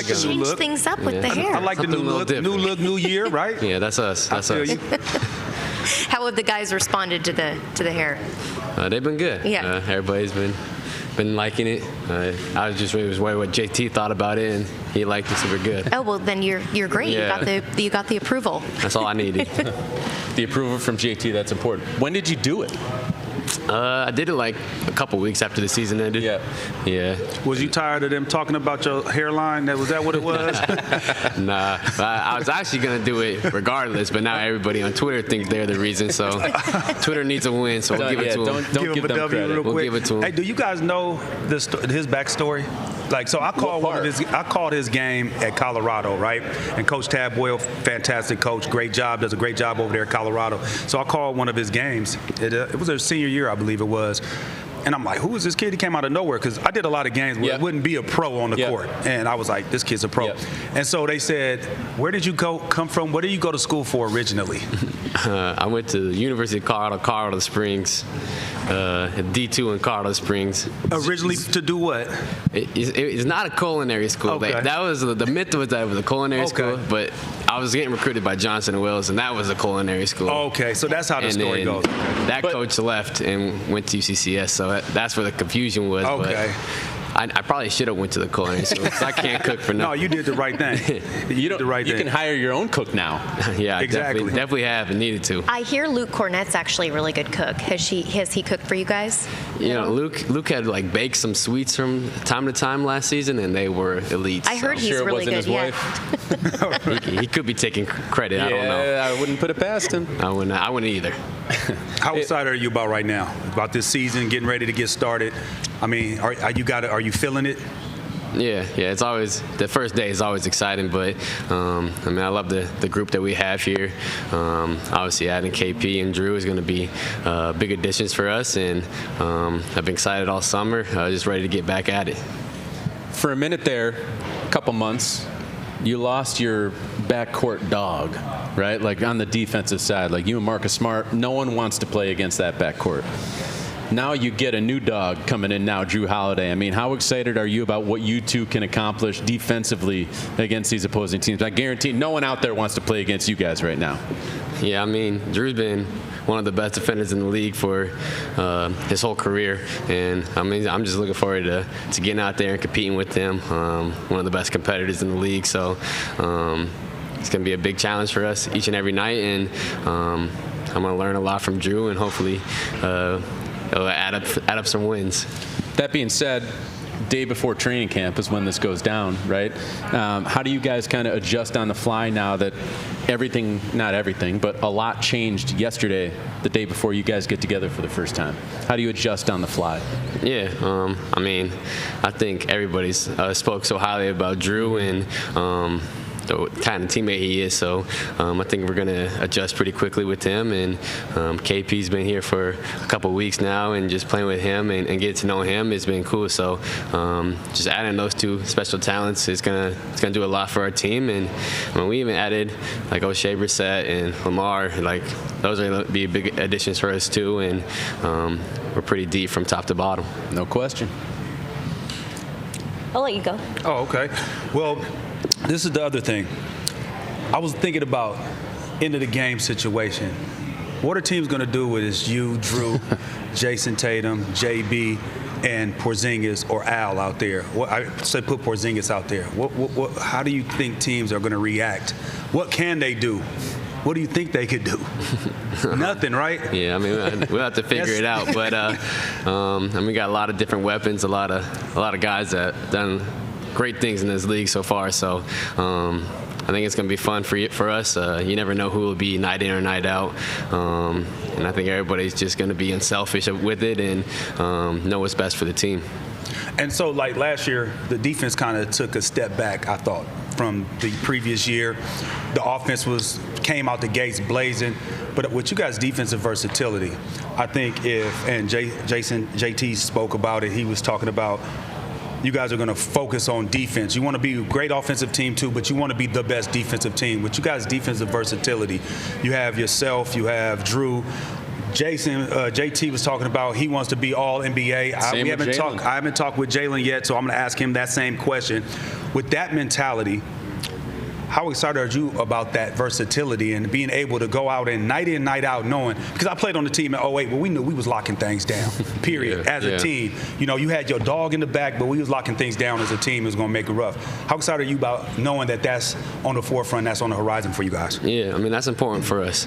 like the new change look. things up with the hair. I like the Something new a look. little New look, new year, right? Yeah, that's us. That's feel us. you. How have the guys responded to the hair? They've been good. Yeah. Everybody's been liking it. I was just wondering what JT thought about it, and he liked it, so we're good. Oh well, then you're great. Yeah. You got the approval. That's all I needed. The approval from JT, that's important. When did you do it? I did it like a couple weeks after the season ended. Yeah. Was you tired of them talking about your hairline? Was that what it was? Nah, I was actually gonna do it regardless, but now everybody on Twitter thinks they're the reason. So Twitter needs a win, so we'll give it to them. Don't give him a them W credit. real quick. We'll give it to him. Hey, do you guys know his backstory? Like, so I called his game at Colorado, right? And Coach Tad Boyle, fantastic coach, great job, does a great job over there at Colorado. So I called one of his games. It was their senior year, I believe it was. And I'm like, who is this kid? He came out of nowhere, because I did a lot of games where it wouldn't be a pro on the court. And I was like, this kid's a pro. And so they said, where did you come from? What did you go to school for originally? I went to the University of Colorado Springs, D2 in Colorado Springs. Originally to do what? It's not a culinary school. Okay. That was the myth was that it was a culinary school, but I was getting recruited by Johnson & Wales, and that was a culinary school. Okay, so that's how the story goes. That coach left and went to UCCS, so that's where the confusion was. Okay. But I probably should have went to the culinary school, because I can't cook for nothing. No, you did the right thing. You did the right thing. You can hire your own cook now. Yeah, Exactly. definitely have and needed to. I hear Luke Cornett's actually a really good cook. Has he cooked for you guys? You know, Luke had like baked some sweets from time to time last season, and they were elite. I heard he's Sure it really wasn't good. his wife? he could be taking credit. I don't know. I wouldn't put it past him. I wouldn't either. How excited are you about right now? About this season, getting ready to get started? I mean, are you feeling it? Yeah. It's always the first day is always exciting, but I mean, I love the group that we have here. Obviously, adding KP and Drew is going to be big additions for us, and I've been excited all summer. Just ready to get back at it. For a minute there, a couple months, you lost your backcourt dog, right? Like on the defensive side, like you and Marcus Smart, no one wants to play against that backcourt. Now you get a new dog coming in now, Drew Holiday. I mean, how excited are you about what you two can accomplish defensively against these opposing teams? I guarantee no one out there wants to play against you guys right now. Yeah, I mean, Drew's been one of the best defenders in the league for his whole career, and I mean, I'm just looking forward to getting out there and competing with him. One of the best competitors in the league, so it's going to be a big challenge for us each and every night, and I'm going to learn a lot from Drew, and hopefully it'll add up some wins. That being said, day before training camp is when this goes down, right? How do you guys kind of adjust on the fly now that not everything, but a lot changed yesterday, the day before you guys get together for the first time? How do you adjust on the fly? Yeah, I mean, I think everybody's spoke so highly about Drew and the kind of teammate he is, so I think we're going to adjust pretty quickly with him, and KP's been here for a couple weeks now, and just playing with him and getting to know him has been cool, so just adding those two special talents is going to do a lot for our team, and when we even added like O'Shea Brissett and Lamar, like those are going to be big additions for us too, and we're pretty deep from top to bottom. No question. I'll let you go. Oh, okay. Well, this is the other thing. I was thinking about end of the game situation. What are teams going to do with is you, Drew, Jason Tatum, JB, and Porzingis or Al out there? I say put Porzingis out there. How do you think teams are going to react? What can they do? What do you think they could do? Nothing, right? Yeah, I mean, we'll have to figure it out. But and we got a lot of different weapons, a lot of guys that done great things in this league so far. So I think it's going to be fun for us. You never know who will be night in or night out. And I think everybody's just going to be unselfish with it and know what's best for the team. And so, like last year, the defense kind of took a step back, I thought, from the previous year. The offense came out the gates blazing. But with you guys' defensive versatility, I think JT spoke about it. He was talking about you guys are going to focus on defense. You want to be a great offensive team too, but you want to be the best defensive team. With you guys' defensive versatility, you have yourself, you have Drew, JT was talking about he wants to be all NBA. I haven't talked with Jalen yet, so I'm going to ask him that same question. With that mentality, how excited are you about that versatility and being able to go out and night in, night out, knowing, because I played on the team in 08, but we knew we was locking things down, period, as a team. You know, you had your dog in the back, but we was locking things down as a team. It was going to make it rough. How excited are you about knowing that that's on the forefront, that's on the horizon for you guys? Yeah, I mean, that's important for us.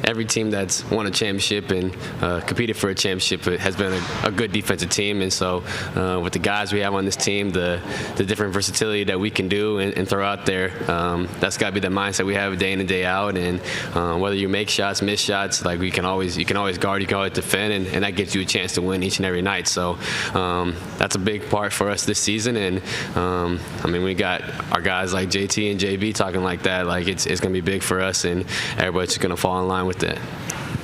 Every team that's won a championship and competed for a championship has been a good defensive team. And so with the guys we have on this team, the different versatility that we can do and throw out there, that's got to be the mindset we have day in and day out. And whether you make shots, miss shots, like you can always guard, you can always defend, and that gives you a chance to win each and every night. So that's a big part for us this season. And I mean, we got our guys like JT and JB talking like that. Like it's going to be big for us, and everybody's just going to fall in line with that.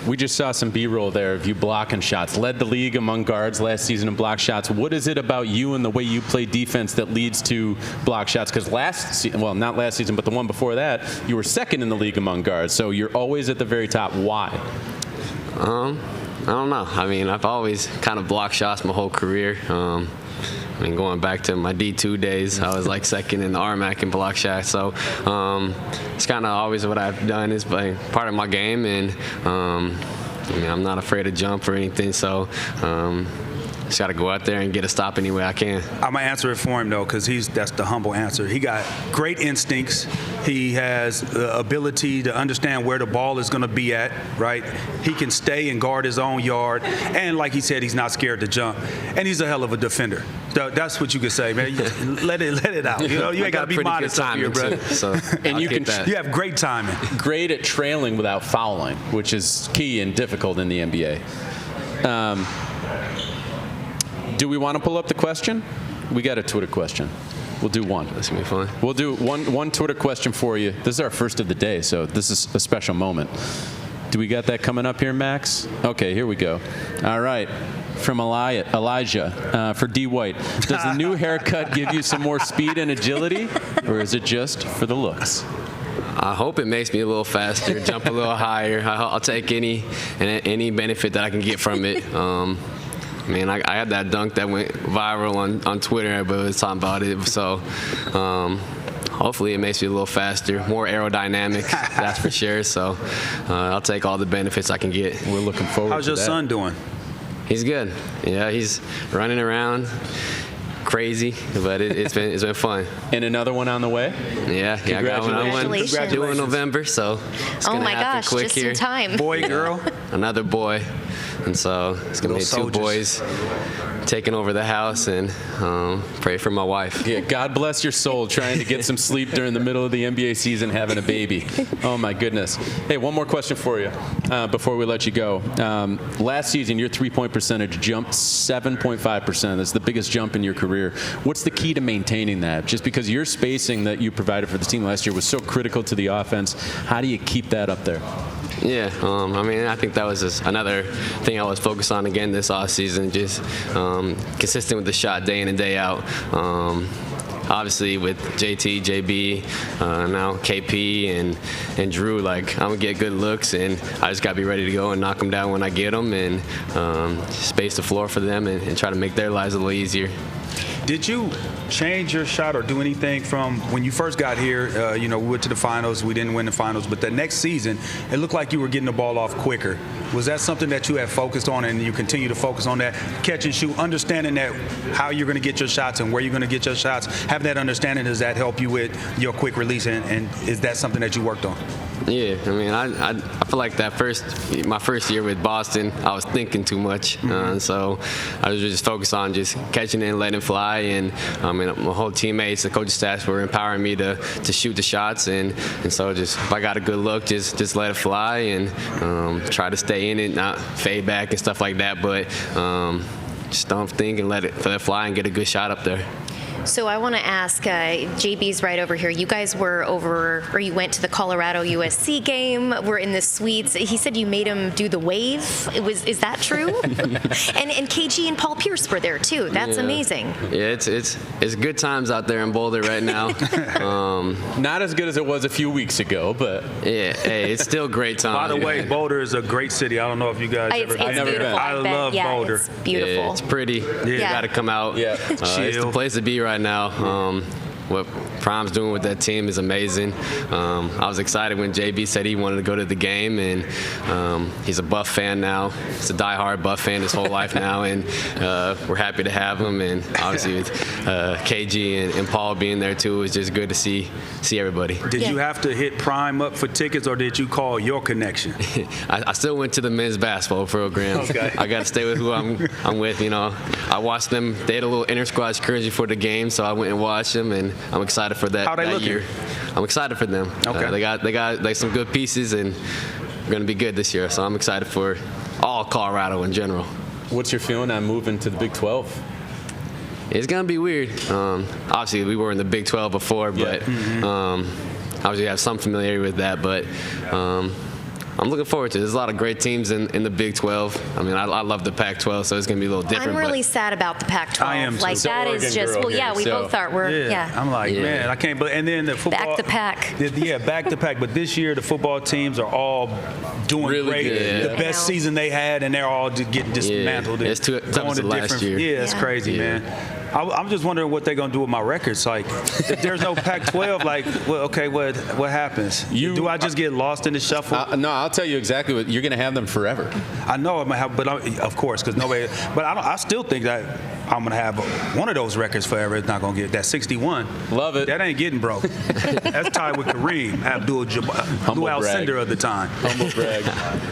We just saw some B-roll there of you blocking shots. Led the league among guards last season in block shots. What is it about you and the way you play defense that leads to block shots? Because not last season, but the one before that, you were second in the league among guards. So you're always at the very top. Why? I don't know. I mean, I've always kind of blocked shots my whole career. I mean, going back to my D2 days, I was like second in the RMAC in block shots. So it's kind of always what I've done is like part of my game. And I mean, I'm not afraid to jump or anything. So just got to go out there and get a stop any way I can. I'm going to answer it for him, though, because that's the humble answer. He got great instincts. He has the ability to understand where the ball is going to be at, right? He can stay and guard his own yard. And like he said, he's not scared to jump. And he's a hell of a defender. That's what you could say, man. Let it out. You know, you ain't got to be modest up here, brother. So and you have great timing. Great at trailing without fouling, which is key and difficult in the NBA. Do we want to pull up the question? We got a Twitter question. We'll do one. That's going to be fun. We'll do one Twitter question for you. This is our first of the day, so this is a special moment. Do we got that coming up here, Max? Okay, here we go. All right. From Elijah, for D. White. Does the new haircut give you some more speed and agility, or is it just for the looks? I hope it makes me a little faster, jump a little higher. I'll take any benefit that I can get from it. I mean, I had that dunk that went viral on Twitter. Everybody was talking about it. So hopefully it makes me a little faster, more aerodynamic, that's for sure. So I'll take all the benefits I can get. We're looking forward to that. How's your son doing? He's good. Yeah, he's running around. Crazy, but it's been fun. And another one on the way? Yeah, I got one on Congratulations. due in November, so it's gonna happen quick just here. in time. Boy, girl? Another boy. And so it's going to be two boys taking over the house, and pray for my wife. Yeah, God bless your soul trying to get some sleep during the middle of the NBA season having a baby. Oh, my goodness. Hey, one more question for you before we let you go. Last season, your three-point percentage jumped 7.5%. That's the biggest jump in your career. What's the key to maintaining that? Just because your spacing that you provided for the team last year was so critical to the offense, how do you keep that up there? Yeah, I mean, I think that was just another thing I was focused on again this offseason, just consistent with the shot day in and day out. Obviously with JT, JB, now KP and Drew, like I'm gonna get good looks, and I just gotta be ready to go and knock them down when I get them, and space the floor for them and try to make their lives a little easier. Did you change your shot or do anything from when you first got here? We went to the finals. We didn't win the finals. But the next season, it looked like you were getting the ball off quicker. Was that something that you have focused on and you continue to focus on that? Catch and shoot, understanding that how you're going to get your shots and where you're going to get your shots. Having that understanding, does that help you with your quick release? And is that something that you worked on? Yeah, I mean, I feel like my first year with Boston, I was thinking too much. So I was just focused on just catching it and letting it fly. And my whole teammates, the coaching staff were empowering me to shoot the shots. And so just if I got a good look, just let it fly and try to stay in it, not fade back and stuff like that. But just don't think and let it fly and get a good shot up there. So I want to ask, JB's right over here. You guys were over, or you went to the Colorado USC game. We're in the suites. He said you made him do the wave. Is that true? and KG and Paul Pierce were there too. That's amazing. Yeah, it's good times out there in Boulder right now. Not as good as it was a few weeks ago, but Yeah, hey, it's still great time. By the way, Boulder is a great city. I don't know if you guys It's ever been. never beautiful. been. I bet. love Yeah, Boulder. It's beautiful. Yeah, it's pretty. You got to come out. Yeah. It's the place to be right now. What Prime's doing with that team is amazing. I was excited when JB said he wanted to go to the game, and he's a Buff fan now. He's a diehard Buff fan his whole life now, and we're happy to have him. And obviously with KG and Paul being there too, it's just good to see everybody. Did you have to hit Prime up for tickets, or did you call your connection? I still went to the men's basketball program. Okay. I got to stay with who I'm with. You know, I watched them. They had a little inter-squad scrimmage before the game, so I went and watched them, and I'm excited for that. How they that looking? year. I'm excited for them. Okay. They got like some good pieces, and we're gonna be good this year. So I'm excited for all Colorado in general. what's your feeling on moving to the Big 12? It's gonna be weird. Obviously, we were in the Big 12 before, but obviously have some familiarity with that. But I'm looking forward to it. There's a lot of great teams in the Big 12. I mean, I love the Pac-12, so it's going to be a little different. I'm really but sad about the Pac-12. I am too. Like, So that is Oregon just, girl well, yeah, here, we so- both are. We're, yeah. I'm like, Yeah. man, I can't believe. And then the football. Back to pack. Yeah, back to pack. But this year, the football teams are all doing Really great. good, The yeah. best season they had, and they're all just getting dismantled. and It's too tough going as to the last different- year. Yeah, it's Yeah. crazy, Yeah. man. I'm just wondering what they're gonna do with my records. Like, if there's no Pac-12, like, well, okay, what happens? Do I just get lost in the shuffle? No, I'll tell you exactly what you're going to have them forever. I know I'm gonna have, but of course, because nobody. But I still think that I'm gonna have one of those records forever. It's not gonna get that 61. Love it. That ain't getting broke. That's tied with Kareem Humble brag. Alcindor of the time. Humble brag.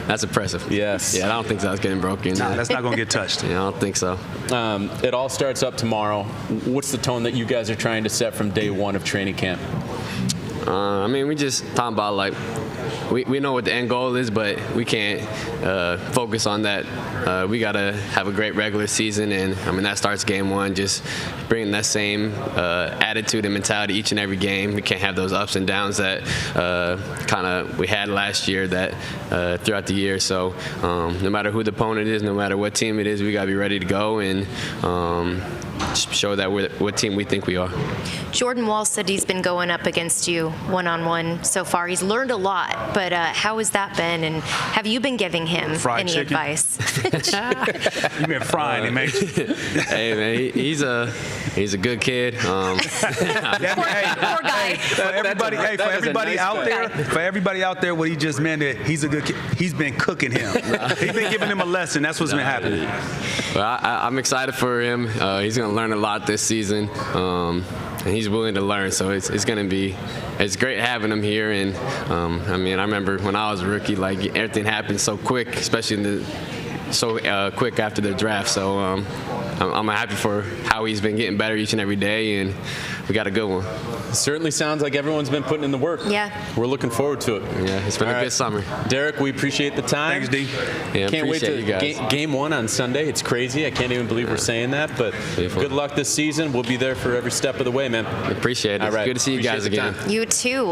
that's impressive. Yes. Yeah, I don't think that's getting broken. Nah, that's not gonna get touched. Yeah, I don't think so. It all starts up tomorrow. What's the tone that you guys are trying to set from day one of training camp? I mean, we just talking about like we know what the end goal is, but we can't focus on that. We gotta have a great regular season, and I mean that starts game one. Just bringing that same attitude and mentality each and every game. We can't have those ups and downs that kind of we had last year that throughout the year. So no matter who the opponent is, no matter what team it is, we gotta be ready to go and show that we're what team we think we are. Jordan Wall said he's been going up against you one-on-one so far. He's learned a lot, but how has that been? And have you been giving him Fried any chicken? advice? You've been frying him, ain't you? Hey man, he's a good kid. Poor guy. For everybody, That is a everybody nice out guy. there, for everybody out there, what he just meant that he's a good kid. He's been cooking him. He's been giving him a lesson. That's what's been happening. Well, I'm excited for him. He's going to learn a lot this season, and he's willing to learn. So it's going to be great having him here. And I mean, I remember when I was a rookie, like everything happened so quick, especially quick after the draft. So I'm happy for how he's been getting better each and every day, and we got a good one. Certainly sounds like everyone's been putting in the work. Yeah. We're looking forward to it. Yeah, it's been All a right. good summer. Derrick, we appreciate the time. Thanks, D. Yeah, Can't wait appreciate to you guys. game one on Sunday. It's crazy. I can't even believe we're saying that, but Beautiful. good luck this season. We'll be there for every step of the way, man. Appreciate it. All right. It's good to see you guys Appreciate the again. time. You too.